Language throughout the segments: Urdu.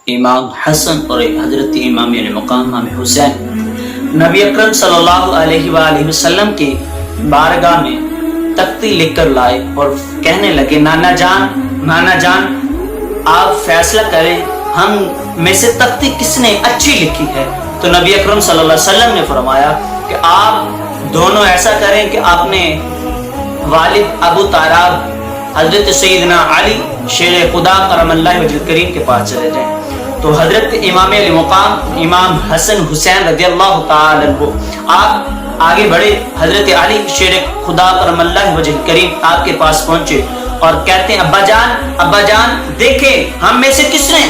امام حسن اور حضرت امام مقام امام حسین نبی اکرم صلی اللہ علیہ وآلہ وسلم کی بارگاہ میں تختی لکھ کر لائے اور کہنے لگے نانا جان آپ فیصلہ کریں ہم میں سے تختی کس نے اچھی لکھی ہے۔ تو نبی اکرم صلی اللہ علیہ وسلم نے فرمایا کہ آپ دونوں ایسا کریں کہ آپ نے والد ابو طالب حضرت سیدنا علی شیر خدا کرم اللہ وجہ کریم کے پاس چلے جائیں۔ تو حضرت امام علی مقام امام حسن حسین رضی اللہ تعالی عنہ آپ آگے بڑھے، حضرت علی شیر خدا کرم اللہ وجہ کریم آپ کے پاس پہنچے اور کہتے ہیں ابا جان دیکھیں ہم میں سے کس نے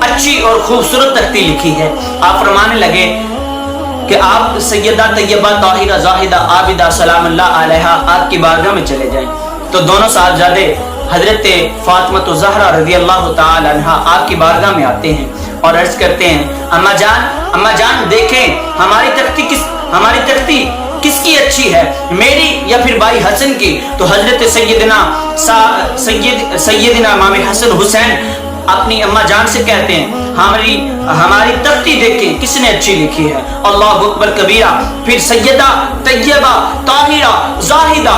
اچھی اور خوبصورت تختی لکھی ہے۔ آپ فرمانے لگے کہ آپ سیدہ طیبہ طاہرہ زاہدہ عابدہ سلام اللہ علیہا آپ کی بارگاہ میں چلے جائیں۔ تو دونوں صاحبزادے حضرت فاطمہ زہرا رضی اللہ تعالی عنہا آپ کی بارگاہ میں آتے ہیں اور عرض کرتے ہیں اما جان دیکھیں ہماری تختی کس کی اچھی ہے، میری یا پھر بھائی حسن کی؟ تو حضرت سیدنا امام حسن حسین اپنی اما جان سے کہتے ہیں ہماری تختی دیکھیں کس نے اچھی لکھی ہے۔ اللہ اکبر کبیرہ۔ پھر سیدہ طیبہ طاہرہ زاہدہ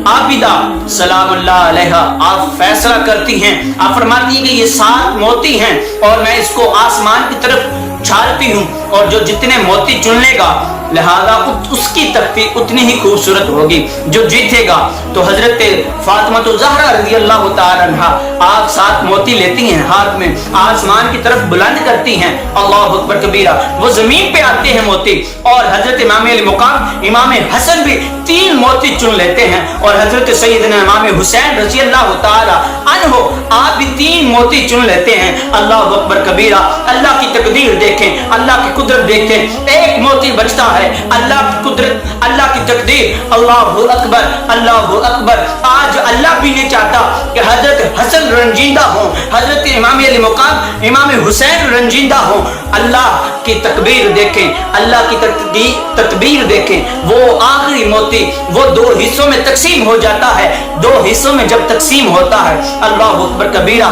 عابدہ سلام اللہ علیہا آپ فیصلہ کرتی ہیں، آپ فرماتی ہیں کہ یہ 7 موتی ہیں اور میں اس کو آسمان کی طرف چھاڑتی ہوں اور جو جتنے موتی چن لے گا لہذا اس کی تختی اتنی ہی خوبصورت ہوگی جو جیتے گا۔ تو حضرت فاطمہ زہرا رضی اللہ تعالی عنہا آپ 7 موتی لیتی ہیں ہاتھ میں، آسمان کی طرف بلند کرتی ہیں، اللہ اکبر کبیرہ، وہ زمین پہ آتے ہیں موتی، اور حضرت امام علی مقام امام حسن بھی 3 موتی چن لیتے ہیں، اور حضرت سیدنا امام حسین رضی اللہ تعالی عنہ آپ بھی 3 موتی چن لیتے ہیں۔ اللہ اکبر کبیرہ۔ اللہ کی تقدیر دیکھیں، اللہ کی قدرت دیکھیں، ایک موتی بچتا ہے، اللہ کی قدرت، اللہ کی تقدیر، اللہ اکبر اللہ اکبر۔ آج اللہ بھی نہیں چاہتا کہ حضرت حسن رنجیدہ ہوں، حضرت امام علی مقام امام حسین رنجیدہ ہوں۔ اللہ کی تکبیر دیکھیں، اللہ کی تکبیر دیکھیں، وہ آخری موتی وہ 2 حصوں میں تقسیم ہو جاتا ہے، 2 حصوں میں جب تقسیم ہوتا ہے اللہ اکبر کبیرہ،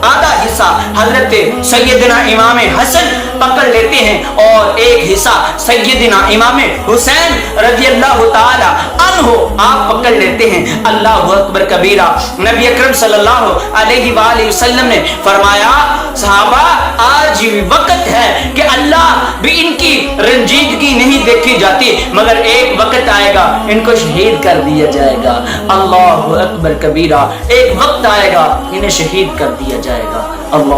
آدھا حصہ حضرت سیدنا امام حسن پکڑ لیتے ہیں اور ایک حصہ سیدنا امام حسین رضی اللہ تعالی عنہ آپ پکڑ لیتے ہیں۔ اللہ اکبر کبیرہ۔ نبی اکرم صلی اللہ علیہ وآلہ وسلم نے فرمایا صحابہ آج وقت ہے کہ اللہ بھی ان کی رنجیدگی نہیں دیکھی جاتی، مگر ایک وقت آئے گا ان کو شہید کر دیا جائے گا۔ اللہ اکبر کبیرہ۔ ایک وقت آئے گا انہیں شہید کر دیا جائے گا۔ اللہ